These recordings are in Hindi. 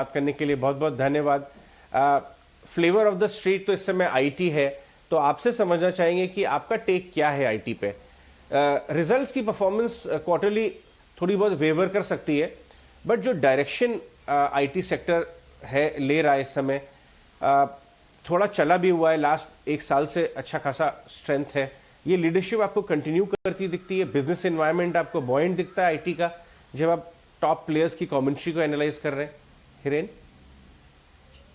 बात करने के लिए बहुत बहुत धन्यवाद। फ्लेवर ऑफ द स्ट्रीट तो इस समय आईटी है, तो आपसे समझना चाहेंगे कि आपका टेक क्या है आईटी पे। रिजल्ट्स की परफॉर्मेंस क्वार्टरली थोड़ी बहुत वेवर कर सकती है, बट जो डायरेक्शन आईटी सेक्टर है ले रहा है इस समय, थोड़ा चला भी हुआ है, लास्ट एक साल से अच्छा खासा स्ट्रेंथ है। ये लीडरशिप आपको कंटिन्यू करती दिखती है? बिजनेस एनवायरनमेंट आपको बॉयंट दिखता है आईटी का जब आप टॉप प्लेयर्स की कमेंट्री को एनालाइज कर रहे हैं, हिरेन?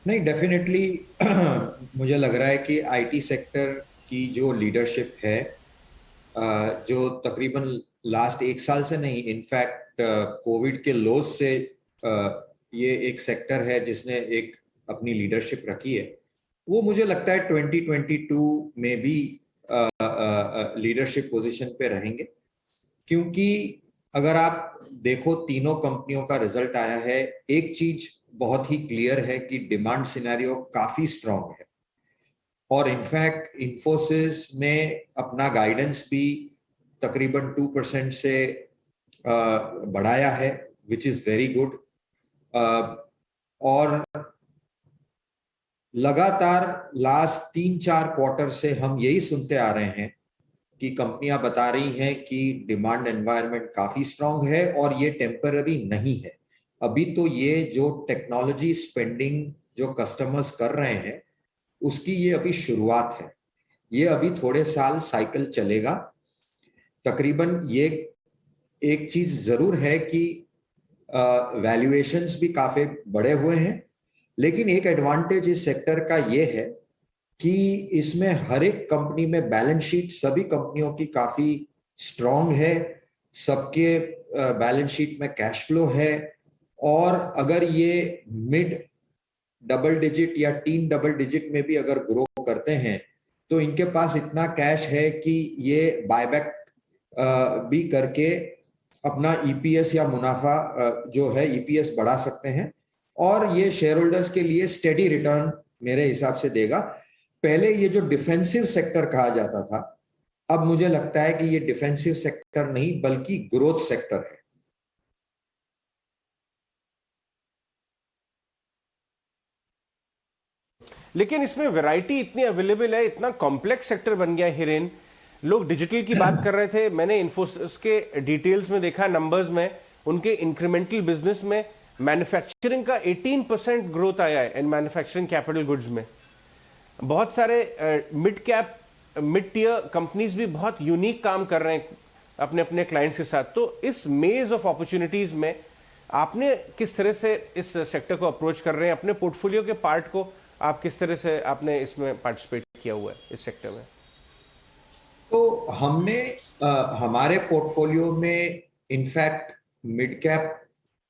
नहीं, डेफिनेटली मुझे लग रहा है कि आईटी सेक्टर की जो लीडरशिप है, जो तकरीबन लास्ट एक साल से नहीं, इनफैक्ट कोविड के लोज से ये एक सेक्टर है जिसने एक अपनी लीडरशिप रखी है। वो मुझे लगता है 2022 में भी लीडरशिप पोजीशन पे रहेंगे, क्योंकि अगर आप देखो तीनों कंपनियों का रिजल्ट आया है, एक चीज बहुत ही क्लियर है कि डिमांड सिनेरियो काफी स्ट्रांग है। और इनफैक्ट इन्फोसिस ने अपना गाइडेंस भी तकरीबन 2% से बढ़ाया है, विच इज वेरी गुड। और लगातार लास्ट 3-4 क्वार्टर से हम यही सुनते आ रहे हैं कि कंपनियां बता रही हैं कि डिमांड एनवायरनमेंट काफी स्ट्रांग है और ये टेम्पररी नहीं है। अभी तो ये जो टेक्नोलॉजी स्पेंडिंग जो कस्टमर्स कर रहे हैं, उसकी ये अभी शुरुआत है। ये अभी थोड़े साल साइकिल चलेगा तकरीबन। ये एक चीज जरूर है कि वैल्यूएशंस भी काफी बड़े हुए हैं, लेकिन एक एडवांटेज इस सेक्टर का ये है कि इसमें हर एक कंपनी में बैलेंस शीट सभी कंपनियों की काफी स्ट्रांग है, सबके बैलेंस शीट में कैश फ्लो है। और अगर ये मिड डबल डिजिट या टीन डबल डिजिट में भी अगर ग्रो करते हैं, तो इनके पास इतना कैश है कि ये बायबैक भी करके अपना ईपीएस या मुनाफा जो है ईपीएस बढ़ा सकते हैं, और ये शेयर होल्डर्स के लिए स्टेडी रिटर्न मेरे हिसाब से देगा। पहले ये जो डिफेंसिव सेक्टर कहा जाता था, अब मुझे लगता है कि ये डिफेंसिव सेक्टर नहीं बल्कि ग्रोथ सेक्टर है। लेकिन इसमें वैरायटी इतनी अवेलेबल है, इतना कॉम्प्लेक्स सेक्टर बन गया है हिरेन। लोग डिजिटल की बात कर रहे थे, मैंने इन्फोसिस के डिटेल्स में देखा, नंबर्स में, उनके इंक्रीमेंटल बिजनेस में मैन्युफैक्चरिंग का 18% ग्रोथ आया है इन मैन्युफैक्चरिंग कैपिटल गुड्स में। बहुत सारे mid cap mid tier companies भी बहुत यूनिक काम कर रहे हैं अपने अपने क्लाइंट्स के साथ। तो इस मेज ऑफ अपॉर्चुनिटीज में आपने किस तरह से इस सेक्टर को अप्रोच कर रहे हैं? अपने पोर्टफोलियो के पार्ट को आप किस तरह से आपने इसमें पार्टिसिपेट किया हुआ है इस सेक्टर में? तो हमने हमारे पोर्टफोलियो में इनफैक्ट मिड कैप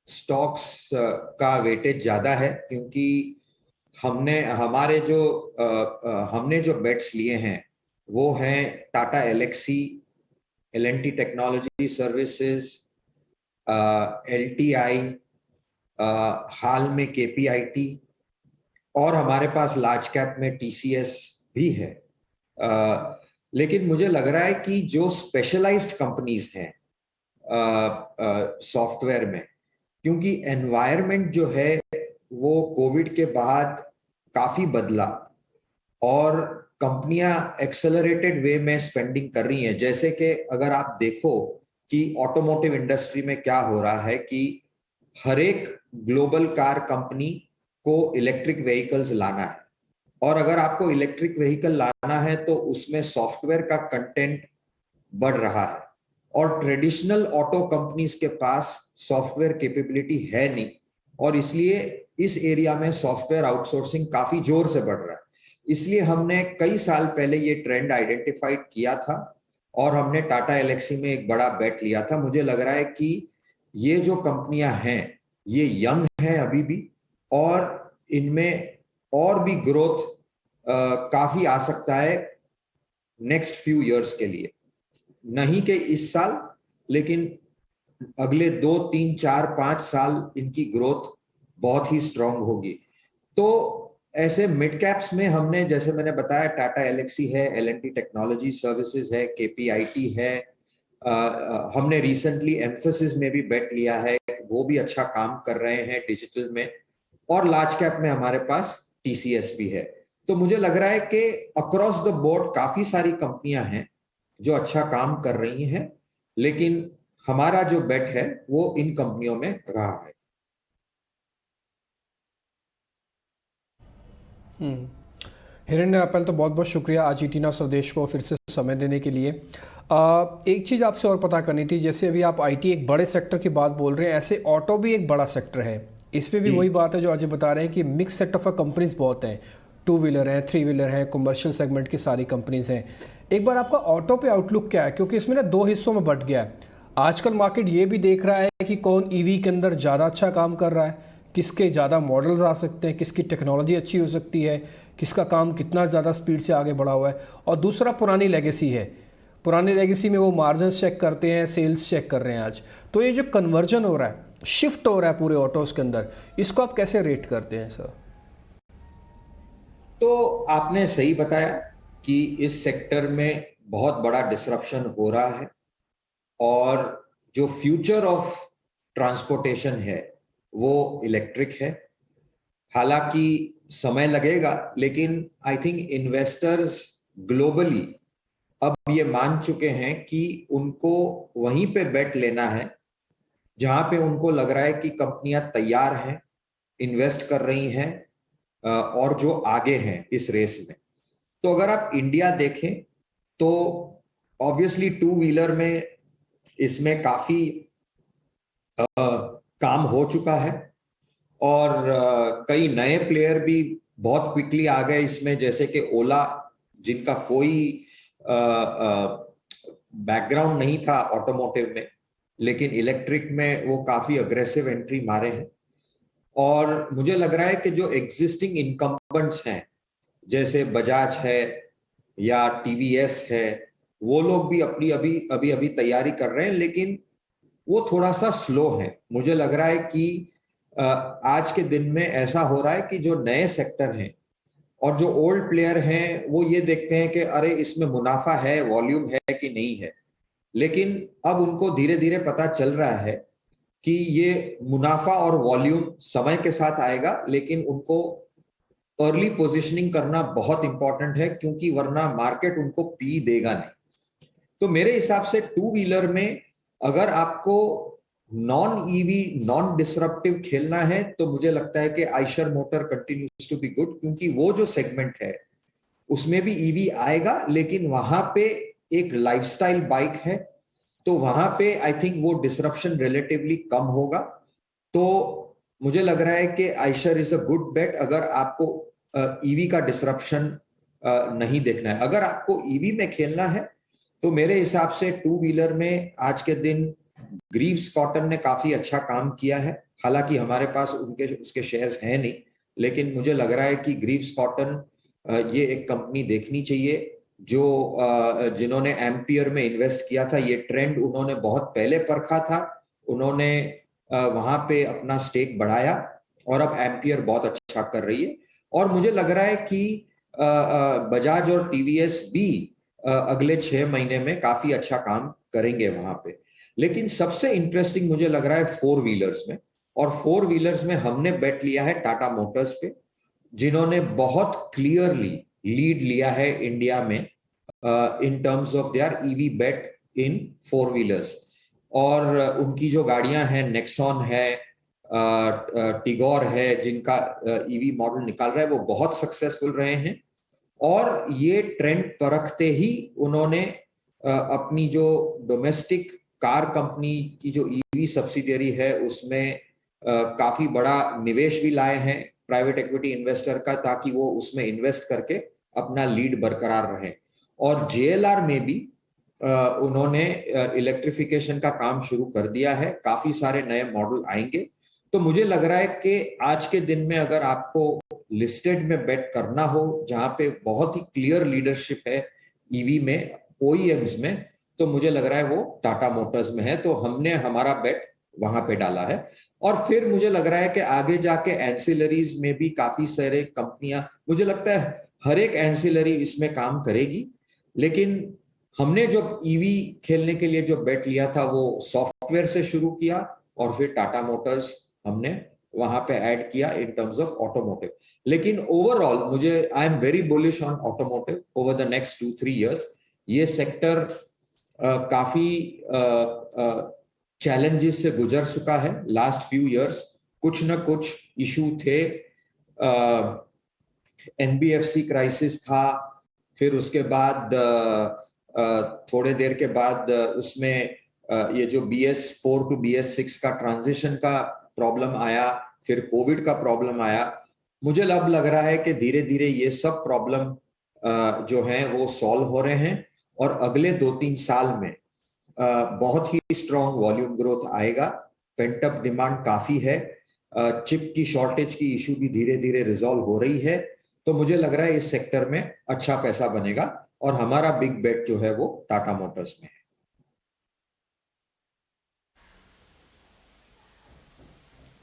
स्टॉक्स का वेटेज ज्यादा है, क्योंकि हमने जो बेट्स लिए हैं वो हैं टाटा एलेक्सी, एल&टी टेक्नोलॉजी सर्विसेज, एलटीआई, हाल में केपीआईटी, और हमारे पास लार्ज कैप में टीसीएस भी है। लेकिन मुझे लग रहा है कि जो स्पेशलाइज्ड कंपनीज हैं सॉफ्टवेयर में, क्योंकि एनवायरनमेंट जो है वो कोविड के बाद काफी बदला और कंपनियां एक्सेलरेटेड वे में स्पेंडिंग कर रही हैं। जैसे कि अगर आप देखो कि ऑटोमोटिव इंडस्ट्री में क्या हो रहा है कि हर एक ग्लोबल कार कंपनी को इलेक्ट्रिक व्हीकल्स लाना है, और अगर आपको इलेक्ट्रिक व्हीकल लाना है तो उसमें सॉफ्टवेयर का कंटेंट बढ़ रहा है, और ट्रेडिशनल ऑटो कंपनीज के पास सॉफ्टवेयर कैपेबिलिटी है नहीं, और इसलिए इस एरिया में सॉफ्टवेयर आउटसोर्सिंग काफी जोर से बढ़ रहा है। इसलिए हमने कई साल पहले ये ट्रेंड आइडेंटिफाइड किया था और हमने टाटा एलेक्सी में एक बड़ा बेट लिया था। मुझे लग रहा है कि ये जो कंपनियां हैं ये यंग हैं अभी भी, और इनमें और भी ग्रोथ काफी आ सकता है नेक्स्ट फ्यू इयर्स के लिए। नहीं कि इस साल, लेकिन अगले 2, 3, 4, 5 साल इनकी ग्रोथ बहुत ही स्ट्रांग होगी। तो ऐसे मिड कैप्स में हमने, जैसे मैंने बताया, टाटा एलेक्सी है, एल&टी टेक्नोलॉजी सर्विसेज है, केपीआईटी है, हमने रिसेंटली एम्फोसिस में भी बेट लिया है, वो भी अच्छा काम कर रहे हैं डिजिटल में। और लार्ज कैप में हमारे पास टीसीएस भी है। तो मुझे लग रहा है कि अक्रॉस द बोर्ड काफी सारी कंपनियां हैं जो अच्छा काम कर रही हैं, लेकिन हमारा जो बेट है वो इन कंपनियों में रहा है। हिरेन, पहले तो बहुत बहुत शुक्रिया आज ईटीना स्वदेश को फिर से समय देने के लिए। एक चीज़ आपसे और पता करनी थी, जैसे अभी आप आईटी एक बड़े सेक्टर की बात बोल रहे हैं, ऐसे ऑटो भी एक बड़ा सेक्टर है। इसमें भी वही बात है जो अजय बता रहे हैं कि मिक्स सेट ऑफ कंपनीज बहुत हैं, टू व्हीलर हैं, थ्री व्हीलर हैं, कमर्शियल सेगमेंट की सारी कंपनीज हैं। एक बार आपका ऑटो पे आउटलुक क्या है, क्योंकि इसमें ना दो हिस्सों में बट गया है। आजकल मार्केट ये भी देख रहा है कि कौन ईवी के अंदर ज़्यादा अच्छा काम कर रहा है, किसके ज़्यादा मॉडल्स आ सकते हैं, किसकी टेक्नोलॉजी अच्छी हो सकती है, किसका काम कितना ज़्यादा स्पीड से आगे बढ़ा हुआ है। और दूसरा पुरानी लेगेसी है, पुरानी लेगेसी में वो मार्जिन चेक करते हैं, सेल्स चेक कर रहे हैं आज। तो ये जो कन्वर्जन हो रहा है, शिफ्ट हो रहा है पूरे ऑटोज के अंदर, इसको आप कैसे रेट करते हैं सर? तो आपने सही बताया कि इस सेक्टर में बहुत बड़ा डिसरप्शन हो रहा है और जो फ्यूचर ऑफ ट्रांसपोर्टेशन है वो इलेक्ट्रिक है। हालांकि समय लगेगा, लेकिन आई थिंक इन्वेस्टर्स ग्लोबली अब ये मान चुके हैं कि उनको वहीं पे बेट लेना है जहां पे उनको लग रहा है कि कंपनियां तैयार हैं, इन्वेस्ट कर रही हैं और जो आगे हैं इस रेस में। तो अगर आप इंडिया देखें तो ऑब्वियसली टू व्हीलर में इसमें काफी काम हो चुका है और कई नए प्लेयर भी बहुत क्विकली आ गए इसमें, जैसे कि ओला, जिनका कोई बैकग्राउंड नहीं था ऑटोमोटिव में, लेकिन इलेक्ट्रिक में वो काफी अग्रेसिव एंट्री मारे हैं। और मुझे लग रहा है कि जो एग्जिस्टिंग इनकम्बेंट्स हैं जैसे बजाज है या टीवीएस है, वो लोग भी अपनी अभी अभी अभी तैयारी कर रहे हैं, लेकिन वो थोड़ा सा स्लो है। मुझे लग रहा है कि आज के दिन में ऐसा हो रहा है कि जो नए सेक्टर हैं और जो ओल्ड प्लेयर हैं वो ये देखते हैं कि अरे इसमें मुनाफा है, वॉल्यूम है कि नहीं है। लेकिन अब उनको धीरे धीरे पता चल रहा है कि ये मुनाफा और वॉल्यूम समय के साथ आएगा, लेकिन उनको अर्ली पोजीशनिंग करना बहुत इंपॉर्टेंट है, क्योंकि वरना मार्केट उनको पी देगा नहीं। तो मेरे हिसाब से टू व्हीलर में अगर आपको नॉन ईवी नॉन डिसरप्टिव खेलना है तो मुझे लगता है कि Eicher motor continues to be good, क्योंकि वो जो सेगमेंट है उसमें भी ईवी आएगा, लेकिन वहां पे एक लाइफस्टाइल बाइक है, तो वहां पे आई थिंक वो डिसरप्शन रिलेटिवली कम होगा। तो मुझे लग रहा है कि आइशर इज अ गुड बेट अगर आपको ईवी का डिसरप्शन नहीं देखना है। अगर आपको ईवी में खेलना है तो मेरे हिसाब से टू व्हीलर में आज के दिन ग्रीव्स कॉटन ने काफी अच्छा काम किया है। हालांकि हमारे पास उनके उसके शेयर्स हैं नहीं, लेकिन मुझे लग रहा है कि ग्रीव्स कॉटन ये एक कंपनी देखनी चाहिए जो जिन्होंने एम्पियर में इन्वेस्ट किया था। ये ट्रेंड उन्होंने बहुत पहले परखा था, उन्होंने वहां पे अपना स्टेक बढ़ाया और अब एम्पियर बहुत अच्छा कर रही है। और मुझे लग रहा है कि बजाज और टीवीएस भी अगले 6 महीने में काफी अच्छा काम करेंगे वहां पे। लेकिन सबसे इंटरेस्टिंग मुझे लग रहा है फोर व्हीलर्स में, और फोर व्हीलर्स में हमने बेट लिया है टाटा मोटर्स पे, जिन्होंने बहुत क्लियरली लीड लिया है इंडिया में in terms of their EV bet in four wheelers. और उनकी जो गाड़ियां हैं, नेक्सॉन है, टिगोर है, जिनका ईवी मॉडल निकाल रहा है, वो बहुत सक्सेसफुल रहे हैं। और ये ट्रेंड परखते ही उन्होंने अपनी जो डोमेस्टिक कार कंपनी की जो ईवी सब्सिडियरी है उसमें काफी बड़ा निवेश भी लाए हैं प्राइवेट इक्विटी इन्वेस्टर का, ताकि वो उसमें इन्वेस्ट करके अपना लीड बरकरार रहे। और जेएलआर में भी उन्होंने इलेक्ट्रिफिकेशन का काम शुरू कर दिया है, काफी सारे नए मॉडल आएंगे। तो मुझे लग रहा है कि आज के दिन में अगर आपको लिस्टेड में बेट करना हो जहां पे बहुत ही क्लियर लीडरशिप है ईवी में, ओईएम्स में, तो मुझे लग रहा है वो टाटा मोटर्स में है। तो हमने हमारा बेट वहां पे डाला है। और फिर मुझे लग रहा है कि आगे जाके एंसिलरीज में भी काफी सारे कंपनियां, मुझे लगता है हर एक एंसिलरी इसमें काम करेगी। लेकिन हमने जो ईवी खेलने के लिए जो बेट लिया था वो सॉफ्टवेयर से शुरू किया और फिर टाटा मोटर्स हमने वहां पे ऐड किया इन टर्म्स ऑफ ऑटोमोटिव। लेकिन ओवरऑल मुझे I am very bullish on automotive over the next 2-3 years. ये सेक्टर काफी चैलेंजेस से गुजर चुका है लास्ट फ्यू इयर्स। कुछ न कुछ इशू थे, एनबीएफसी क्राइसिस था, फिर उसके बाद थोड़े देर के बाद उसमें ये जो BS4 to BS6 का ट्रांजिशन का प्रॉब्लम आया, फिर कोविड का प्रॉब्लम आया। मुझे अब लग रहा है कि धीरे धीरे ये सब प्रॉब्लम जो हैं वो सॉल्व हो रहे हैं और अगले 2-3 साल में बहुत ही स्ट्रॉन्ग वॉल्यूम ग्रोथ आएगा। पेंटअप डिमांड काफी है, चिप की शॉर्टेज की इशू भी धीरे धीरे रिजॉल्व हो रही है। तो मुझे लग रहा है इस सेक्टर में अच्छा पैसा बनेगा और हमारा बिग बेट जो है वो टाटा मोटर्स में है।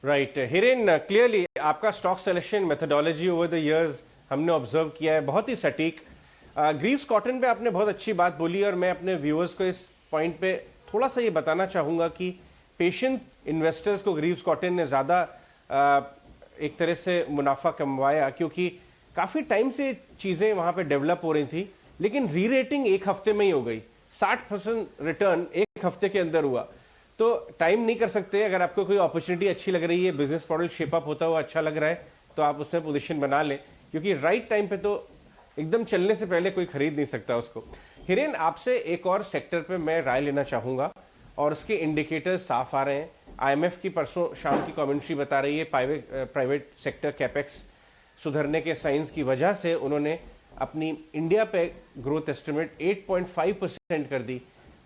राइट हिरेन, क्लियरली आपका stock selection methodology over the years हमने ऑब्जर्व किया है, बहुत ही सटीक। ग्रीव्स कॉटन पे आपने बहुत अच्छी बात बोली और मैं अपने व्यूअर्स को इस पॉइंट पे थोड़ा सा ये बताना चाहूंगा कि पेशेंट इन्वेस्टर्स को ग्रीव्स कॉटन ने ज्यादा एक तरह से मुनाफा कमवाया, क्योंकि काफी टाइम से चीजें वहां पे डेवलप हो रही थी, लेकिन री रेटिंग एक हफ्ते में ही हो गई। 60% रिटर्न एक हफ्ते के अंदर हुआ। तो टाइम नहीं कर सकते, अगर आपको कोई अपॉर्चुनिटी अच्छी लग रही है, बिजनेस मॉडल शेप अप होता हुआ अच्छा लग रहा है, तो आप उसमें पोजीशन बना लें, क्योंकि राइट टाइम पे तो एकदम चलने से पहले कोई खरीद नहीं सकता उसको। हिरेन, आपसे एक और सेक्टर पे मैं राय लेना चाहूंगा और उसके इंडिकेटर्स साफ आ रहे हैं। IMF की परसों शाम की कमेंट्री बता रही है प्राइवेट सेक्टर कैपेक्स सुधरने के साइंस की वजह से उन्होंने अपनी इंडिया पे ग्रोथ एस्टिमेट 8.5% कर दी,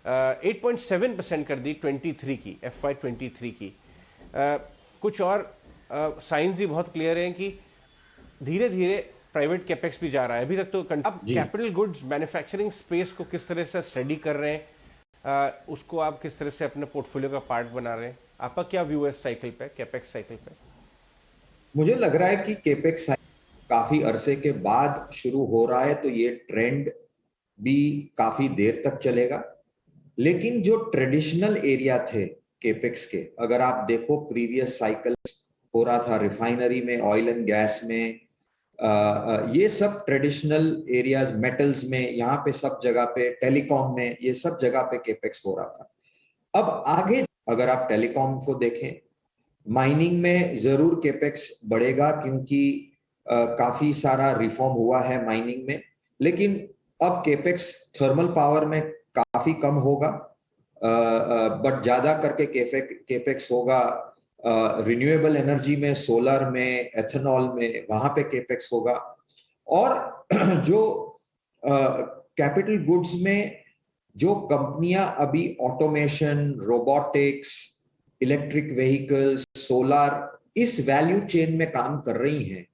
8.7% कर दी 23 की, FY 23 की। कुछ और साइंस भी बहुत क्लियर हैं कि धीरे धीरे प्राइवेट कैपेक्स भी जा रहा है। अभी तक तो अब कैपिटल गुड्स मैन्युफैक्चरिंग स्पेस को किस तरह से स्टडी कर रहे हैं, उसको आप किस तरह से अपने पोर्टफोलियो का पार्ट बना रहे हैं? आपका क्या व्यू है साइकिल पे, कैपेक्स साइकिल पे? मुझे लग रहा है कि कैपेक्स काफी अरसे के बाद शुरू हो रहा है, तो ये ट्रेंड भी काफी देर तक चलेगा। लेकिन जो ट्रेडिशनल एरिया थे कैपेक्स के, अगर आप देखो प्रीवियस साइकिल हो रहा था रिफाइनरी में, ऑयल एंड गैस में, ये सब ट्रेडिशनल एरियाज, मेटल्स में, यहाँ पे सब जगह पे, टेलीकॉम में, ये सब जगह पे कैपेक्स हो रहा था। अब आगे अगर आप टेलीकॉम को देखें, माइनिंग में जरूर कैपेक्स बढ़ेगा, क्योंकि काफी सारा रिफॉर्म हुआ है माइनिंग में। लेकिन अब कैपेक्स थर्मल पावर में काफी कम होगा, बट ज्यादा करके कैपेक्स होगा रिन्यूएबल एनर्जी में, सोलर में, एथेनॉल में, वहां पे कैपेक्स होगा। और जो कैपिटल गुड्स में जो कंपनियां अभी automation, robotics, electric vehicles, solar, इस वैल्यू चेन में काम कर रही हैं,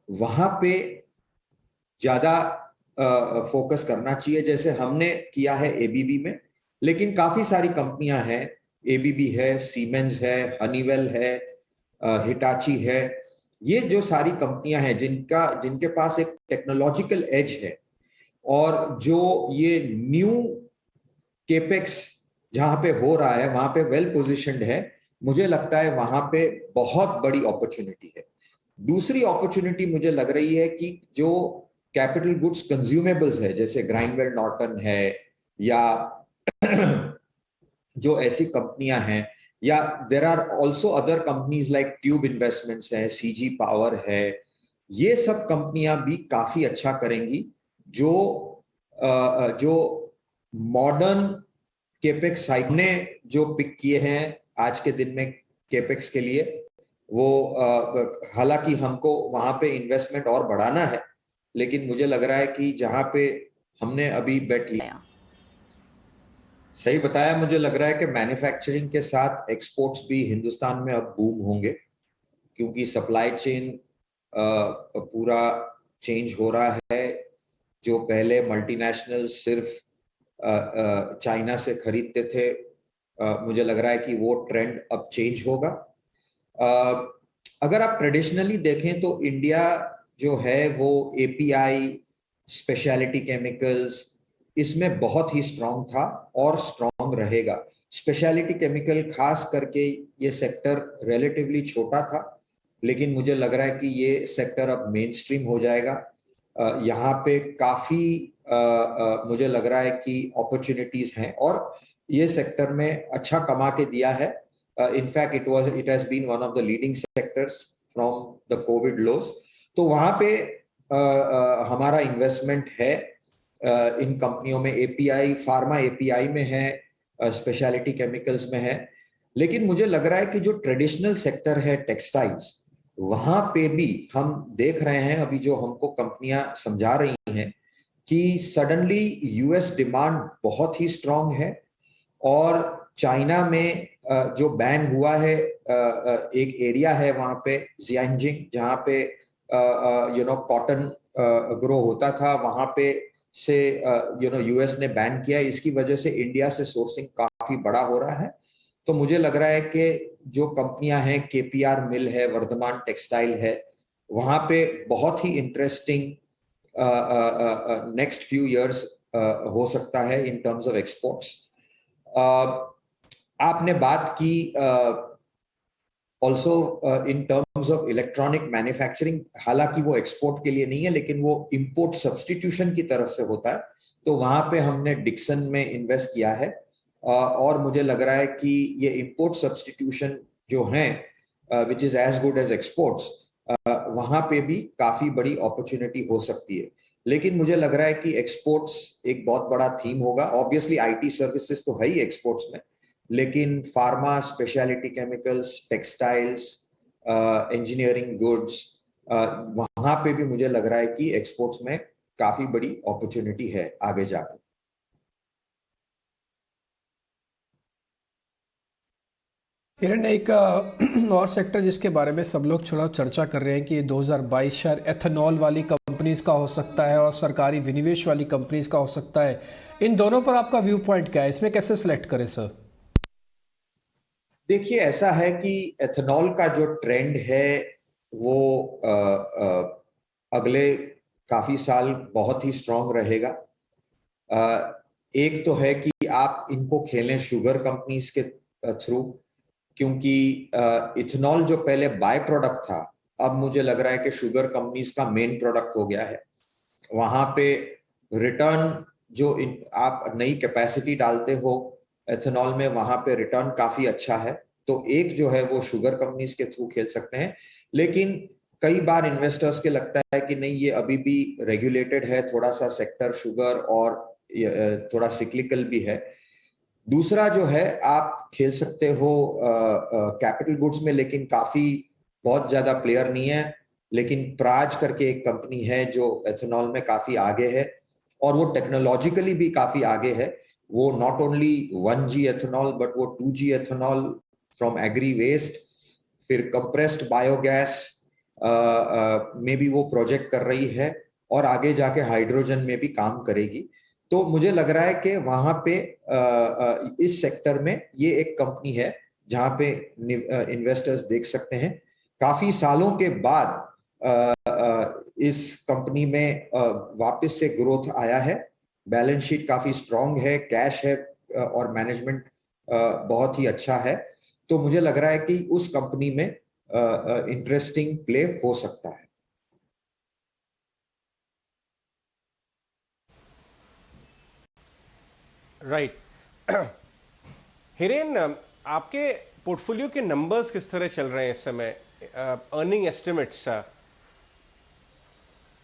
वहां पे ज्यादा फोकस करना चाहिए, जैसे हमने किया है एबीबी में। लेकिन काफी सारी कंपनियां हैं, एबीबी है, सीमेंस है, हनीवेल है, हिटाची है, ये जो सारी कंपनियां हैं जिनके पास एक टेक्नोलॉजिकल एज है, और जो ये न्यू कैपेक्स जहां पे हो रहा है वहां पे वेल पोजिशन्ड है। मुझे लगता है वहां पे बहुत बड़ी अपॉर्चुनिटी है। दूसरी अपॉर्चुनिटी मुझे लग रही है कि जो कैपिटल गुड्स कंज्यूमेबल्स है, जैसे ग्राइंडवेल नॉर्टन है, या जो ऐसी कंपनियां हैं, या there are also other companies like Tube Investments है, सीजी पावर है, ये सब कंपनियां भी काफी अच्छा करेंगी। जो मॉडर्न कैपेक्स साइड ने जो पिक किए हैं आज के दिन में कैपेक्स के लिए, वो हालांकि हमको वहां पे इन्वेस्टमेंट और बढ़ाना है, लेकिन मुझे लग रहा है कि जहां पे हमने अभी बेट लिया, सही बताया, मुझे लग रहा है कि मैन्युफैक्चरिंग के साथ एक्सपोर्ट्स भी हिंदुस्तान में अब बूम होंगे, क्योंकि सप्लाई चेन पूरा चेंज हो रहा है। जो पहले मल्टीनेशनल सिर्फ चाइना से खरीदते थे, मुझे लग रहा है कि वो ट्रेंड अब चेंज होगा। अगर आप ट्रेडिशनली देखें तो इंडिया जो है वो एपीआई, स्पेशलिटी केमिकल्स, इसमें बहुत ही स्ट्रांग था और स्ट्रांग रहेगा। स्पेशलिटी केमिकल खास करके ये सेक्टर रिलेटिवली छोटा था, लेकिन मुझे लग रहा है कि ये सेक्टर अब मेन स्ट्रीम हो जाएगा। यहाँ पे काफी मुझे लग रहा है कि अपॉर्चुनिटीज हैं और ये सेक्टर में अच्छा कमा के दिया है। In fact it has been one of the leading sectors from the covid loss. तो वहां पे हमारा इन्वेस्टमेंट है इन कंपनियों में। एपीआई, फार्मा एपीआई में है, स्पेशलिटी केमिकल्स में है। लेकिन मुझे लग रहा है कि जो ट्रेडिशनल सेक्टर है टेक्सटाइल्स, वहां पे भी हम देख रहे हैं अभी जो हमको कंपनियां समझा रही हैं कि सडनली यूएस डिमांड बहुत ही स्ट्रांग है। और चाइना में जो बैन हुआ है, एक एरिया है वहां पे जियांजिंग, जहां पे कॉटन ग्रो होता था, वहां पे से यूएस ने बैन किया। इसकी वजह से इंडिया से सोर्सिंग काफी बड़ा हो रहा है। तो मुझे लग रहा है कि जो कंपनियां हैं, केपीआर मिल है, वर्धमान टेक्सटाइल है, वहां पे बहुत ही इंटरेस्टिंग नेक्स्ट फ्यू इयर्स हो सकता है इन टर्म्स ऑफ एक्सपोर्ट्स। आपने बात की also in terms of electronic manufacturing. हालांकि वो एक्सपोर्ट के लिए नहीं है, लेकिन वो इंपोर्ट सब्सटीट्यूशन की तरफ से होता है। तो वहां पे हमने डिक्सन में इन्वेस्ट किया है और मुझे लग रहा है कि ये इंपोर्ट सब्सटीट्यूशन जो है which is as good as exports, वहां पे भी काफी बड़ी अपॉर्चुनिटी हो सकती है। लेकिन मुझे लग रहा है कि एक्सपोर्ट्स एक बहुत बड़ा थीम होगा। ऑब्वियसली आईटी सर्विसेज तो है ही एक्सपोर्ट्स में, लेकिन pharma, speciality chemicals, textiles, engineering goods, वहां पे भी मुझे लग रहा है कि एक्सपोर्ट्स में काफी बड़ी अपॉर्चुनिटी है आगे जाकर। हिरण, एक और सेक्टर जिसके बारे में सब लोग थोड़ा चर्चा कर रहे हैं कि ये 2022 शायद एथेनॉल वाली कंपनीज का हो सकता है और सरकारी विनिवेश वाली कंपनीज का हो सकता है। इन दोनों पर आपका व्यू पॉइंट क्या है? इसमें कैसे सिलेक्ट करें सर? देखिए, ऐसा है कि एथेनॉल का जो ट्रेंड है वो अगले काफी साल बहुत ही स्ट्रांग रहेगा। एक तो है कि आप इनको खेलें शुगर कंपनीज के थ्रू, क्योंकि इथेनॉल जो पहले बाय प्रोडक्ट था, अब मुझे लग रहा है कि शुगर कंपनीज का मेन प्रोडक्ट हो गया है। वहां पे रिटर्न जो आप नई कैपेसिटी डालते हो एथेनॉल में, वहां पे रिटर्न काफी अच्छा है। तो एक जो है वो शुगर कंपनीज के थ्रू खेल सकते हैं। लेकिन कई बार इन्वेस्टर्स के लगता है कि नहीं, ये अभी भी रेगुलेटेड है थोड़ा सा सेक्टर शुगर, और थोड़ा सिक्लिकल भी है। दूसरा जो है, आप खेल सकते हो कैपिटल गुड्स में, लेकिन काफी बहुत ज्यादा प्लेयर नहीं है। लेकिन प्राज करके एक कंपनी है जो एथेनॉल में काफी आगे है, और वो टेक्नोलॉजिकली भी काफी आगे है। वो not only 1G ethanol but वो 2G ethanol from agri waste, फिर कंप्रेस्ड बायोगैस में भी वो प्रोजेक्ट कर रही है, और आगे जाके हाइड्रोजन में भी काम करेगी। तो मुझे लग रहा है कि वहां पे इस सेक्टर में ये एक कंपनी है जहां पे इन्वेस्टर्स देख सकते हैं। काफी सालों के बाद इस कंपनी में वापस से ग्रोथ आया है। बैलेंस शीट काफी स्ट्रांग है, कैश है, और मैनेजमेंट बहुत ही अच्छा है। तो मुझे लग रहा है कि उस कंपनी में इंटरेस्टिंग प्ले हो सकता है। राइट। हिरेन, आपके पोर्टफोलियो के नंबर्स किस तरह चल रहे हैं इस समय? अर्निंग एस्टिमेट्स,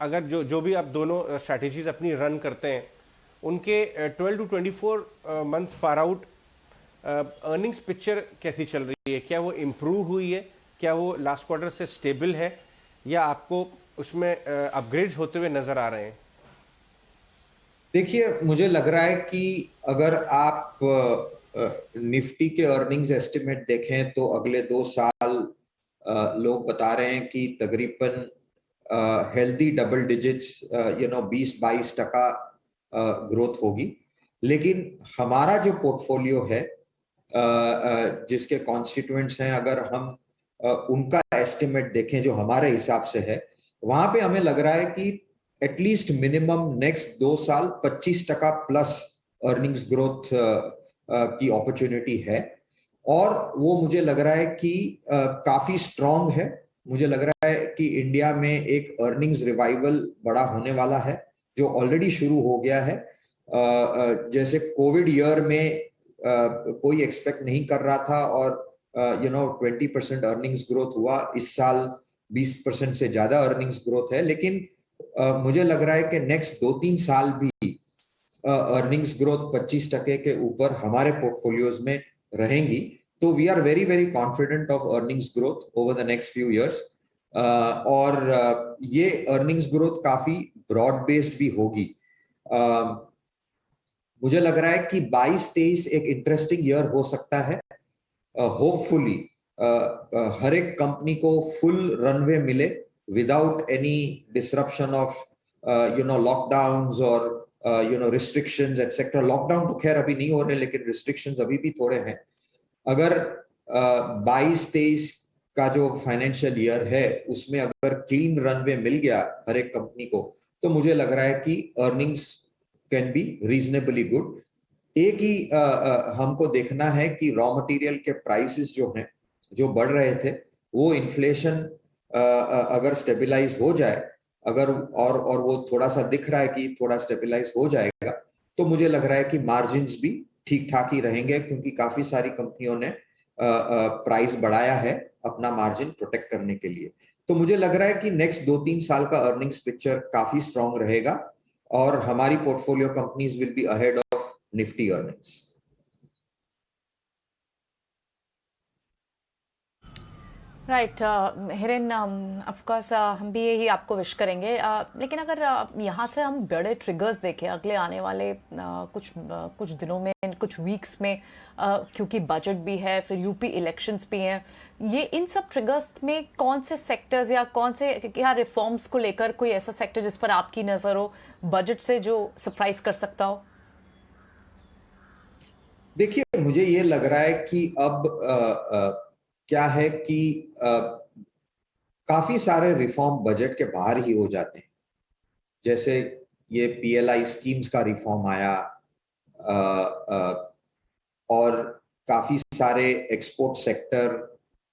अगर जो भी आप दोनों स्ट्रैटेजीज अपनी रन करते हैं, उनके 12 to 24 months far out earnings picture कैसी चल रही है? क्या वो इम्प्रूव हुई है? क्या वो लास्ट क्वार्टर से स्टेबल है, या आपको उसमें अपग्रेड्स होते हुए नजर आ रहे हैं? देखिए, मुझे लग रहा है कि अगर आप निफ्टी के अर्निंग्स एस्टिमेट देखें तो अगले 2 साल लोग बता रहे हैं कि तकरीबन हेल्दी डबल डिजिट्स 20-22% ग्रोथ होगी। लेकिन हमारा जो पोर्टफोलियो है, जिसके कॉन्स्टिट्यूएंट्स हैं, अगर हम उनका एस्टिमेट देखें जो हमारे हिसाब से है, वहां पे हमें लग रहा है कि एटलीस्ट मिनिमम नेक्स्ट 2 साल 25% प्लस अर्निंग्स ग्रोथ की अपॉर्चुनिटी है। और वो मुझे लग रहा है कि काफी स्ट्रांग है, मुझे लग रहा है कि इंडिया में एक अर्निंग्स रिवाइवल बड़ा होने वाला है, जो ऑलरेडी शुरू हो गया है। जैसे कोविड ईयर में कोई एक्सपेक्ट नहीं कर रहा था और 20% अर्निंग्स ग्रोथ हुआ। इस साल 20% से ज्यादा अर्निंग्स ग्रोथ है, लेकिन मुझे लग रहा है कि नेक्स्ट 2-3 साल भी अर्निंग्स ग्रोथ 25% के ऊपर हमारे पोर्टफोलियोज में रहेंगी। तो we are very very confident of earnings growth over the next few years. और ये अर्निंग्स ग्रोथ काफी ब्रॉड बेस्ड भी होगी। मुझे लग रहा है कि 22-23 एक इंटरेस्टिंग ईयर हो सकता है। होपफुली हर एक कंपनी को फुल रनवे मिले without any disruption of lockdowns और रिस्ट्रिक्शंस एक्सेट्रा। लॉकडाउन तो खैर अभी नहीं हो रहे, लेकिन रिस्ट्रिक्शंस अभी भी थोड़े हैं। अगर 22-23 का जो फाइनेंशियल ईयर है उसमें अगर क्लीन रनवे मिल गया हर एक कंपनी को, तो मुझे लग रहा है कि earnings can be reasonably good. एक ही हमको देखना है कि रॉ मटेरियल के प्राइसेस जो हैं, जो बढ़ रहे थे, वो इन्फ्लेशन अगर स्टेबलाइज हो जाए, अगर और वो थोड़ा सा दिख रहा है कि थोड़ा स्टेबलाइज हो जाएगा, तो मुझे लग रहा है कि मार्जिन्स भी ठीक ठाक ही रहेंगे, क्योंकि काफी सारी कंपनियों ने प्राइस बढ़ाया है अपना मार्जिन प्रोटेक्ट करने के लिए। तो मुझे लग रहा है कि नेक्स्ट 2-3 साल का अर्निंग्स पिक्चर काफी स्ट्रांग रहेगा और हमारी portfolio companies will be ahead of Nifty earnings. Right Hiren, of course हम भी यही आपको विश करेंगे, लेकिन अगर यहाँ से हम बड़े ट्रिगर्स देखें अगले आने वाले कुछ दिनों में, कुछ वीक्स में, क्योंकि बजट भी है, फिर यूपी इलेक्शंस भी हैं, ये इन सब ट्रिगर्स में कौन से सेक्टर्स या कौन से क्या रिफॉर्म्स को लेकर कोई ऐसा सेक्टर जिस पर आपकी नज़र हो बजट से जो सरप्राइज कर सकता हो? देखिए, मुझे ये लग रहा है कि अब क्या है कि काफी सारे रिफॉर्म बजट के बाहर ही हो जाते हैं। जैसे ये पीएलआई स्कीम्स का रिफॉर्म आया, और काफी सारे एक्सपोर्ट सेक्टर,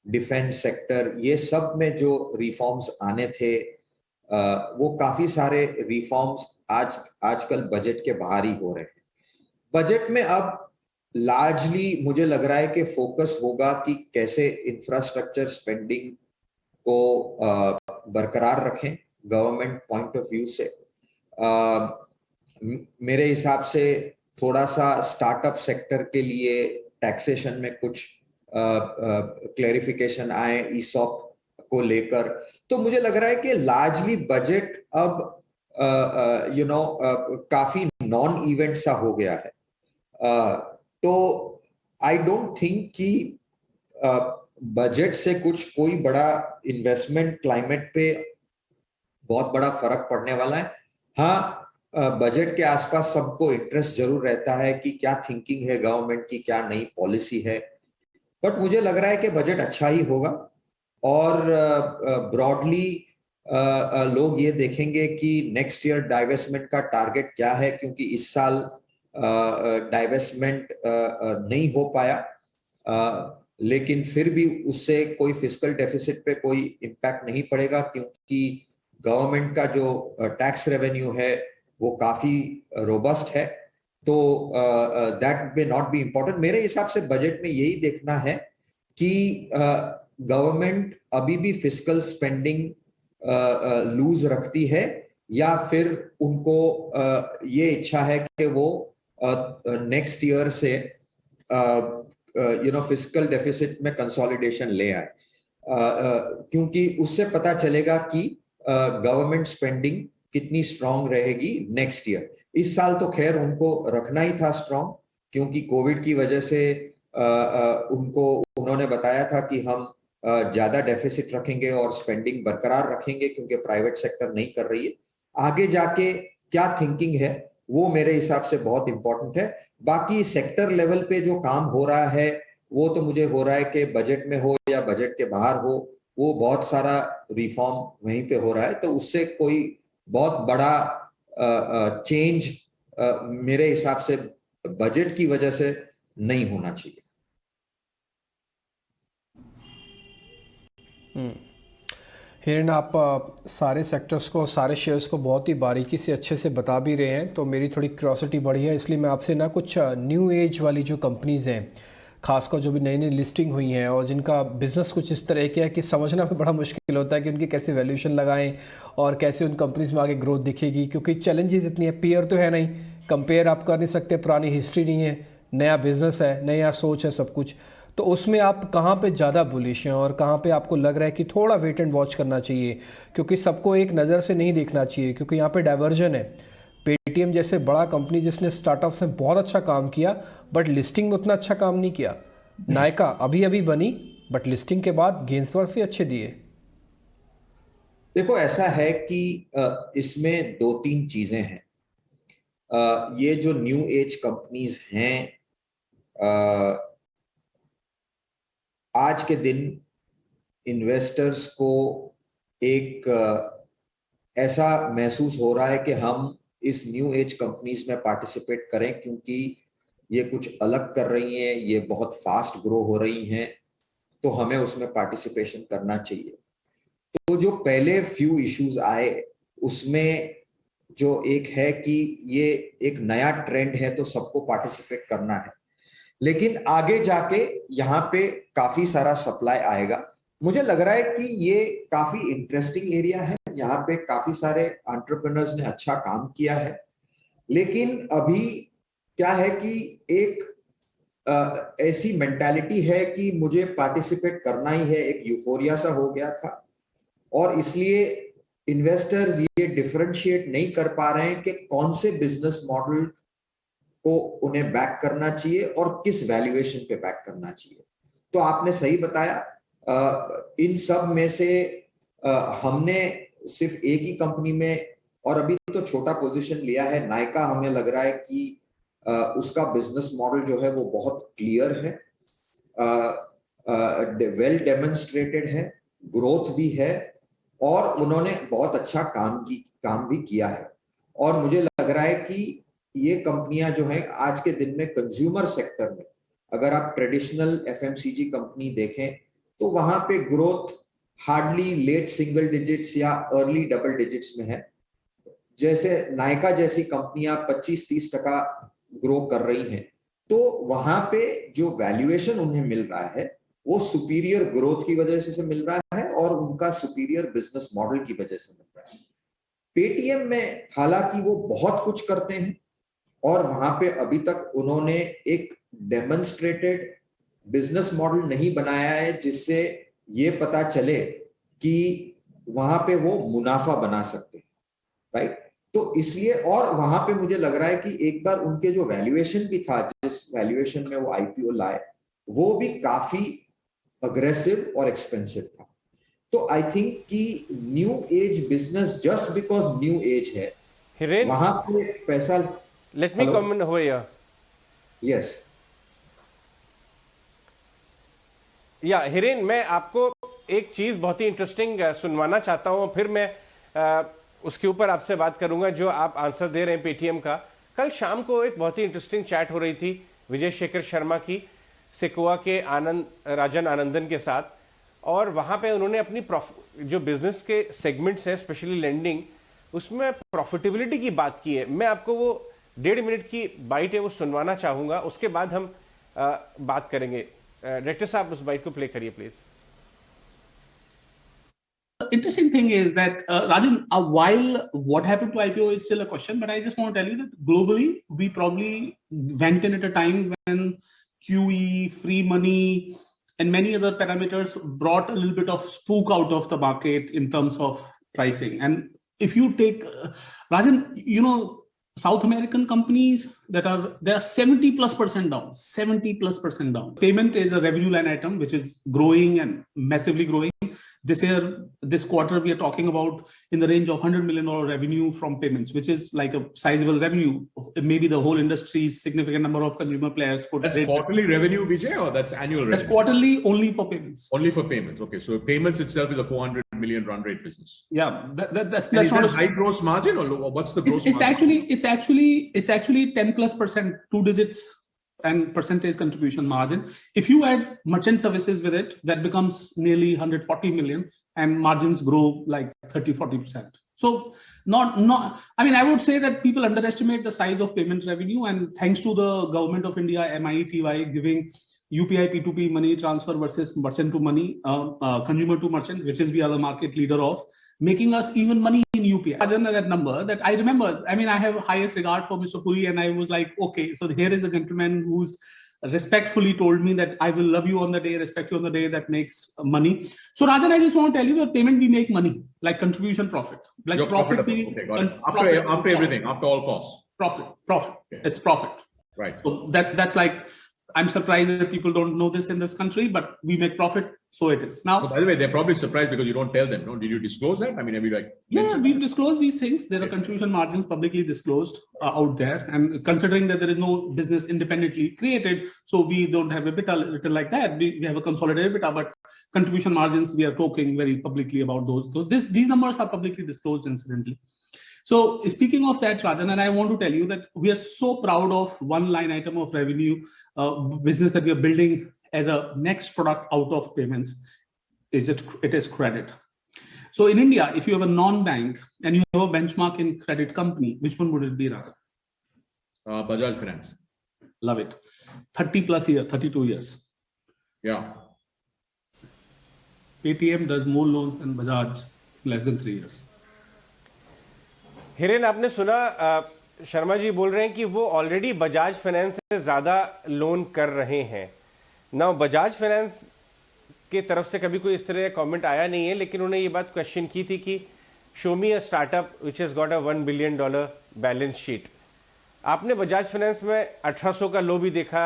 डिफेंस सेक्टर, ये सब में जो रिफॉर्म्स आने थे, वो काफी सारे रिफॉर्म्स आजकल बजट के बाहर ही हो रहे हैं। बजट में अब लार्जली मुझे लग रहा है कि फोकस होगा कि कैसे इंफ्रास्ट्रक्चर स्पेंडिंग को बरकरार रखें गवर्नमेंट पॉइंट ऑफ व्यू से। मेरे हिसाब से थोड़ा सा स्टार्टअप सेक्टर के लिए टैक्सेशन में कुछ क्लैरिफिकेशन आए ईसॉप को लेकर। तो मुझे लग रहा है कि लार्जली बजट अब काफी नॉन इवेंट सा हो गया है। तो आई डोंट थिंक कि बजट से कोई बड़ा इन्वेस्टमेंट क्लाइमेट पे बहुत बड़ा फर्क पड़ने वाला है। हाँ, बजट के आसपास सबको इंटरेस्ट जरूर रहता है कि क्या थिंकिंग है गवर्नमेंट की, क्या नई पॉलिसी है, बट मुझे लग रहा है कि बजट अच्छा ही होगा। और ब्रॉडली लोग ये देखेंगे कि नेक्स्ट ईयर डाइवेस्टमेंट का टारगेट क्या है, क्योंकि इस साल डाइवेस्टमेंट नहीं हो पाया, लेकिन फिर भी उससे कोई फिस्कल डेफिसिट पे कोई इम्पैक्ट नहीं पड़ेगा, क्योंकि गवर्नमेंट का जो टैक्स रेवेन्यू है वो काफी रोबस्ट है। तो that may not be important. मेरे हिसाब से बजट में यही देखना है कि गवर्नमेंट अभी भी फिस्कल स्पेंडिंग लूज रखती है, या फिर उनको ये इच्छा है कि वो नेक्स्ट ईयर से फिस्कल डेफिसिट में कंसोलिडेशन ले आए, क्योंकि उससे पता चलेगा कि गवर्नमेंट स्पेंडिंग कितनी स्ट्रांग रहेगी नेक्स्ट ईयर। इस साल तो खैर उनको रखना ही था स्ट्रांग, क्योंकि कोविड की वजह से उन्होंने बताया था कि हम ज्यादा डेफिसिट रखेंगे और स्पेंडिंग बरकरार रखेंगे, क्योंकि प्राइवेट सेक्टर नहीं कर रही है। आगे जाके क्या थिंकिंग है वो मेरे हिसाब से बहुत इंपॉर्टेंट है। बाकी सेक्टर लेवल पे जो काम हो रहा है वो तो मुझे हो रहा है कि बजट में हो या बजट के बाहर हो, वो बहुत सारा रिफॉर्म वहीं पे हो रहा है, तो उससे कोई बहुत बड़ा चेंज मेरे हिसाब से बजट की वजह से नहीं होना चाहिए। हिरेन, आप सारे सेक्टर्स को, सारे शेयर्स को बहुत ही बारीकी से अच्छे से बता भी रहे हैं, तो मेरी थोड़ी क्यूरियोसिटी बढ़ी है, इसलिए मैं आपसे ना कुछ न्यू एज वाली जो कंपनीज़ हैं, खासकर जो भी नई नई लिस्टिंग हुई हैं और जिनका बिजनेस कुछ इस तरह के है कि समझना भी बड़ा मुश्किल होता है कि उनकी कैसे वैल्यूएशन लगाएं और कैसे उन कंपनीज में आगे ग्रोथ दिखेगी, क्योंकि चैलेंजेस इतनी है, पीयर तो है नहीं, कंपेयर आप कर नहीं सकते, पुरानी हिस्ट्री नहीं है, नया बिजनेस है, नया सोच है, सब कुछ। तो उसमें आप कहाँ पे ज़्यादा बुलिश हैं और कहाँ पे आपको लग रहा है कि थोड़ा वेट एंड वॉच करना चाहिए, क्योंकि सबको एक नज़र से नहीं देखना चाहिए, क्योंकि यहाँ पे डाइवर्जन है। पेटीएम जैसे बड़ा कंपनी जिसने स्टार्टअप्स में बहुत अच्छा काम किया बट लिस्टिंग में उतना अच्छा काम नहीं किया। नायका अभी अभी बनी बट लिस्टिंग के बाद गेन्स भी अच्छे दिए। देखो, ऐसा है कि इसमें दो तीन चीजें हैं। ये जो न्यू एज कंपनीज हैं, आज के दिन इन्वेस्टर्स को एक ऐसा महसूस हो रहा है कि हम इस न्यू एज कंपनीज में पार्टिसिपेट करें, क्योंकि ये कुछ अलग कर रही हैं, ये बहुत फास्ट ग्रो हो रही हैं, तो हमें उसमें पार्टिसिपेशन करना चाहिए। तो जो पहले फ्यू इश्यूज आए उसमें जो एक है कि ये एक नया ट्रेंड है तो सबको पार्टिसिपेट करना है, लेकिन आगे जाके यहाँ पे काफी सारा सप्लाई आएगा। मुझे लग रहा है कि ये काफी इंटरेस्टिंग एरिया है, यहाँ पे काफी सारे एंटरप्रेन्योर्स ने अच्छा काम किया है, लेकिन अभी क्या है कि एक ऐसी मेंटालिटी है कि मुझे पार्टिसिपेट करना ही है, एक यूफोरिया सा हो गया था, और इसलिए इन्वेस्टर्स ये डिफरेंशिएट नहीं कर पा रहे हैं कि कौन से बिजनेस मॉडल को उन्हें बैक करना चाहिए और किस वैल्यूएशन पे बैक करना चाहिए। तो आपने सही बताया, इन सब में से हमने सिर्फ एक ही कंपनी में और अभी तो छोटा पोजीशन लिया है, नायका। हमें लग रहा है कि उसका बिजनेस मॉडल जो है वो बहुत क्लियर है, वेल डेमोन्स्ट्रेटेड है, ग्रोथ भी है, और उन्होंने बहुत अच्छा काम भी किया है। और मुझे लग रहा है कि ये कंपनियां जो हैं आज के दिन में कंज्यूमर सेक्टर में, अगर आप ट्रेडिशनल एफएमसीजी कंपनी देखें तो वहां पे growth hardly late single digits या अर्ली डबल डिजिट्स में है। जैसे नायका जैसी कंपनियां 25-30% ग्रो कर रही हैं, तो वहां पे जो वैल्यूएशन उन्हें मिल रहा है वो सुपीरियर ग्रोथ की वजह से मिल रहा है और उनका सुपीरियर बिजनेस मॉडल की वजह से मिल रहा है। पेटीएम में हालांकि वो बहुत कुछ करते हैं और वहां पे अभी तक उन्होंने एक डेमोन्स्ट्रेटेड बिजनेस मॉडल नहीं बनाया है जिससे ये पता चले कि वहां पे वो मुनाफा बना सकते हैं, राइट। तो इसलिए, और वहां पे मुझे लग रहा है कि एक बार उनके जो वैल्यूएशन भी था, जिस वैल्यूएशन में वो आईपीओ लाए, वो भी काफी अग्रेसिव और एक्सपेंसिव था। तो आई थिंक कि new age business, just because new age है, हिरेन, वहां पे पैसा। लेट मी कमेंट हो या हिरेन, मैं आपको एक चीज बहुत ही इंटरेस्टिंग सुनवाना चाहता हूं, फिर मैं उसके ऊपर आपसे बात करूंगा जो आप आंसर दे रहे हैं पेटीएम का। कल शाम को एक बहुत ही इंटरेस्टिंग चैट हो रही थी विजय शेखर शर्मा की सिकोआ के राजन आनंदन के साथ, और वहां पे उन्होंने अपनी जो बिजनेस के सेगमेंट्स हैं, स्पेशली लेंडिंग, उसमें प्रॉफिटेबिलिटी की बात की है। मैं आपको वो 1.5 मिनट की बाइट है वो सुनवाना चाहूंगा, उसके बाद हम बात करेंगे। डायरेक्टर साहब उस बाइट को प्ले करिए please. Interesting thing is that Rajan, while what happened to IPO is still a question, but I just want to tell you that globally we probably went in at a time when QE, free money, and many other parameters brought a little bit of spook out of the market in terms of pricing. And if you take Rajan, you know, South American companies they are 70+% down, 70+% down. Payment is a revenue line item which is growing and massively growing. This year, this quarter, we are talking about in the range of $100 million revenue from payments, which is like a sizable revenue. Maybe the whole industry's significant number of consumer players. That's quarterly revenue, Vijay, or that's annual revenue? That's quarterly only for payments. Only for payments. Okay, so payments itself is a 400 million run rate business. Yeah, that's not a high gross margin, or what's the gross margin? It's actually 10+%, 2 digits and percentage contribution margin. If you add merchant services with it, that becomes nearly 140 million, and margins grow like 30-40%. So I mean, I would say that people underestimate the size of payment revenue, and thanks to the government of India, MITY, giving UPI P2P money transfer versus merchant to money, consumer to merchant, which is we are the market leader of, making us even money in UPI. Other than that number that I remember, I mean, I have highest regard for Mr. Puri, and I was like, okay, so here is the gentleman who's respectfully told me that I will love you on the day, respect you on the day, that makes money. So Rajan, I just want to tell you that payment we make money, like contribution profit, like You're profit. okay, got it. After everything, after all costs. Profit. Okay. It's profit. Right. So that's like, I'm surprised that people don't know this in this country, but we make profit, so it is. Now, So by the way, they're probably surprised because you don't tell them. No, did you disclose that? I mean, have you like? yeah, mentioned we've that? disclosed these things. There are Yeah. contribution margins publicly disclosed out there, and considering that there is no business independently created, so we don't have EBITDA written like that. We have a consolidated EBITDA, but contribution margins, we are talking very publicly about those. So these numbers are publicly disclosed incidentally. So speaking of that, Rajan, and I want to tell you that we are so proud of one line item of revenue business that we are building as a next product out of payments. It is credit. So in India, if you have a non-bank and you have a benchmark in credit company, which one would it be, Rajan? Bajaj Finance. Love it. 32 years. Yeah. Paytm does more loans than Bajaj in less than 3 years. Hiren, आपने सुना शर्मा जी बोल रहे हैं कि वो ऑलरेडी बजाज फाइनेंस से ज्यादा लोन कर रहे हैं ना। बजाज फाइनेंस के तरफ से कभी कोई इस तरह का कमेंट आया नहीं है, लेकिन उन्होंने ये बात क्वेश्चन की थी कि show me a startup which has got a $1 billion balance sheet. आपने बजाज फाइनेंस में 1800 का लो भी देखा,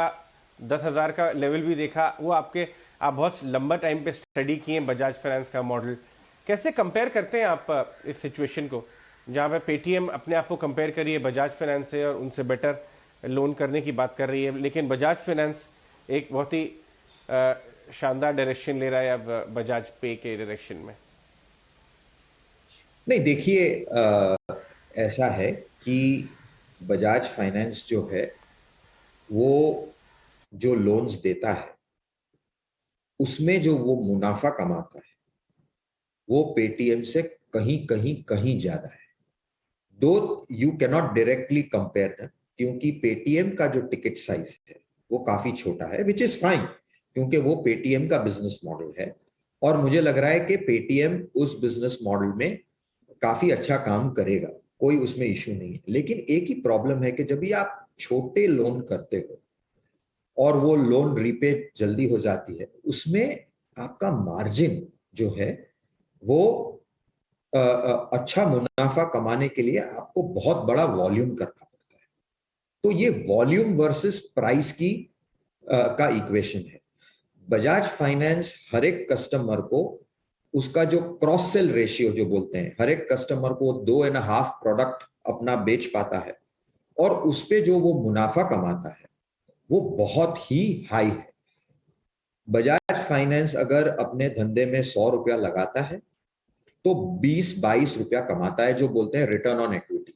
10,000 का लेवल भी देखा। वो आप बहुत लंबा टाइम पे स्टडी किए बजाज फाइनेंस का मॉडल। कैसे कंपेयर करते हैं आप इस सिचुएशन को, जहां पे पेटीएम अपने आप को कंपेयर करिए बजाज फाइनेंस से और उनसे बेटर लोन करने की बात कर रही है, लेकिन बजाज फाइनेंस एक बहुत ही शानदार डायरेक्शन ले रहा है अब बजाज पे के डायरेक्शन में? नहीं, देखिए, ऐसा है कि बजाज फाइनेंस जो है वो जो लोन्स देता है उसमें जो वो मुनाफा कमाता है वो पेटीएम से कहीं ज्यादा है। दो you cannot directly compare them, क्योंकि पेटीएम का जो टिकट साइज है वो काफी छोटा है, विच इज फाइन, क्योंकि वो पेटीएम का बिजनेस मॉडल है और मुझे लग रहा है कि पेटीएम उस बिजनेस मॉडल में काफी अच्छा काम करेगा, कोई उसमें इश्यू नहीं है। लेकिन एक ही प्रॉब्लम है कि जब भी आप छोटे लोन करते हो और वो लोन रीपे जल्दी हो जाती है, उसमें आपका मार्जिन जो है वो अच्छा मुनाफा कमाने के लिए आपको बहुत बड़ा वॉल्यूम करना पड़ता है। तो ये वॉल्यूम वर्सेस प्राइस की का इक्वेशन है। बजाज फाइनेंस हर एक कस्टमर को उसका जो क्रॉस सेल रेशियो जो बोलते हैं, हर एक कस्टमर को 2.5 प्रोडक्ट अपना बेच पाता है और उस पे जो वो मुनाफा कमाता है वो बहुत ही हाई है। बजाज फाइनेंस अगर अपने धंधे में 100 रुपया लगाता है तो 20-22 रुपया कमाता है, जो बोलते हैं रिटर्न ऑन इक्विटी।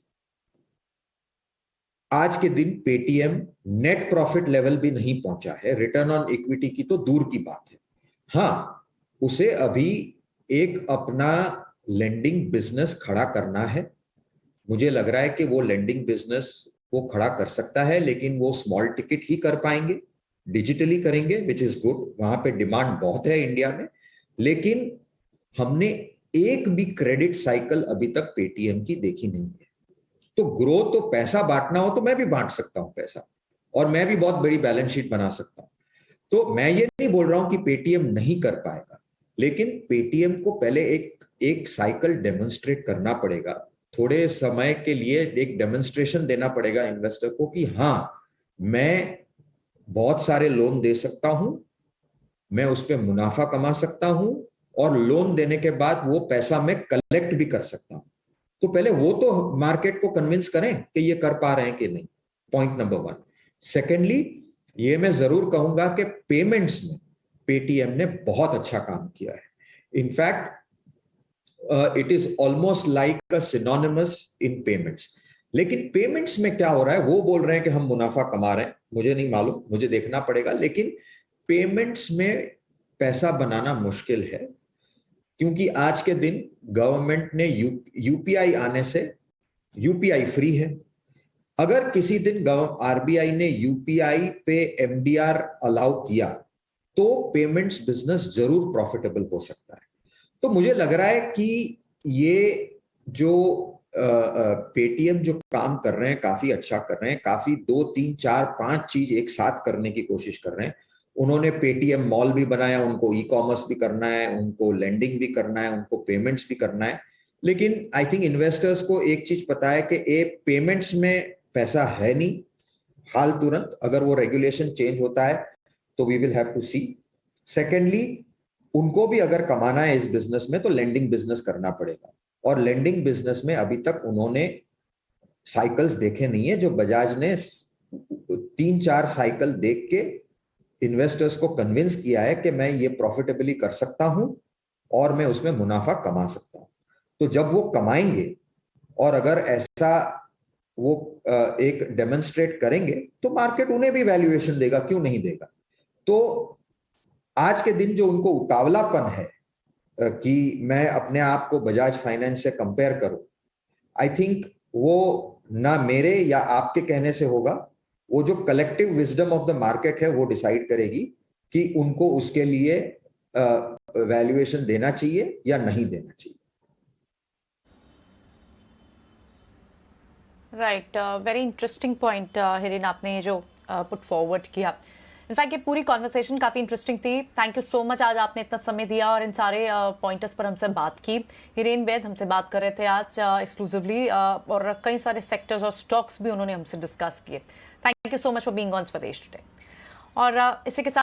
आज के दिन पेटीएम नेट प्रॉफिट लेवल भी नहीं पहुंचा है, रिटर्न ऑन इक्विटी की तो दूर की बात है। हाँ, उसे अभी एक अपना लेंडिंग बिजनेस खड़ा करना है। मुझे लग रहा है कि वो लेंडिंग बिजनेस वो खड़ा कर सकता है, लेकिन वो स्मॉल टिकट ही कर पाएंगे, डिजिटली करेंगे, विच इज गुड। वहां पे डिमांड बहुत है इंडिया में, लेकिन हमने एक भी क्रेडिट साइकिल अभी तक पेटीएम की देखी नहीं है। तो ग्रोथ, तो पैसा बांटना हो तो मैं भी बांट सकता हूं पैसा, और मैं भी बहुत बड़ी बैलेंस शीट बना सकता हूं। तो मैं ये नहीं बोल रहा हूं कि पेटीएम नहीं कर पाएगा, लेकिन पेटीएम को पहले एक साइकिल डेमोन्स्ट्रेट करना पड़ेगा। थोड़े समय के लिए एक डेमोन्स्ट्रेशन देना पड़ेगा इन्वेस्टर को कि हाँ, मैं बहुत सारे लोन दे सकता हूं, मैं उस पर मुनाफा कमा सकता हूं, और लोन देने के बाद वो पैसा मैं कलेक्ट भी कर सकता हूं। तो पहले वो तो मार्केट को कन्विंस करें कि ये कर पा रहे हैं कि नहीं, पॉइंट नंबर 1। सेकेंडली, ये मैं जरूर कहूंगा कि पेमेंट्स में पेटीएम ने बहुत अच्छा काम किया है। In fact it is almost like a synonymous in payments. लेकिन पेमेंट्स में क्या हो रहा है, वो बोल रहे हैं कि हम मुनाफा कमा रहे हैं, मुझे नहीं मालूम, मुझे देखना पड़ेगा, लेकिन पेमेंट्स में पैसा बनाना मुश्किल है, क्योंकि आज के दिन गवर्नमेंट ने यूपीआई आने से यूपीआई फ्री है। अगर किसी दिन आरबीआई ने यूपीआई पे एमडीआर अलाउ किया तो पेमेंट्स बिजनेस जरूर प्रॉफिटेबल हो सकता है। तो मुझे लग रहा है कि ये जो पेटीएम जो काम कर रहे हैं काफी अच्छा कर रहे हैं, काफी 2, 3, 4, 5 चीज एक साथ करने की कोशिश कर रहे हैं। उन्होंने पेटीएम मॉल भी बनाया, उनको ई कॉमर्स भी करना है, उनको लेंडिंग भी करना है, उनको पेमेंट्स भी करना है। लेकिन आई थिंक इन्वेस्टर्स को एक चीज पता है कि पेमेंट्स में पैसा है नहीं हाल तुरंत, अगर वो रेगुलेशन चेंज होता है तो we will have to see. Secondly, उनको भी अगर कमाना है इस बिजनेस में तो लेंडिंग बिजनेस करना पड़ेगा, और लेंडिंग बिजनेस में अभी तक उन्होंने साइकिल्स देखे नहीं है। जो बजाज ने 3-4 साइकिल देख के इन्वेस्टर्स को कन्विंस किया है कि मैं ये प्रॉफिटेबली कर सकता हूं और मैं उसमें मुनाफा कमा सकता हूं। तो जब वो कमाएंगे और अगर ऐसा वो एक डेमोन्स्ट्रेट करेंगे तो मार्केट उन्हें भी वैल्यूएशन देगा, क्यों नहीं देगा। तो आज के दिन जो उनको उतावलापन है कि मैं अपने आप को बजाज फाइनेंस से कंपेयर करूं, आई थिंक वो ना मेरे या आपके कहने से होगा, वो जो collective wisdom of the market है वो डिसाइड करेगी कि उनको उसके लिए वैल्यूएशन देना चाहिए या नहीं देना चाहिए। Right, very interesting point Hiren आपने ये जो पुट फॉरवर्ड किया। इनफैक्ट ये पूरी कॉन्वर्सेशन काफ़ी इंटरेस्टिंग थी। थैंक यू सो मच, आज आपने इतना समय दिया और इन सारे पॉइंटर्स पर हमसे बात की। हिरेन वैद हमसे बात कर रहे थे आज एक्सक्लूसिवली, और कई सारे सेक्टर्स और स्टॉक्स भी उन्होंने हमसे डिस्कस किए। Thank you so much for being on स्वदेश टुडे। और इसी के साथ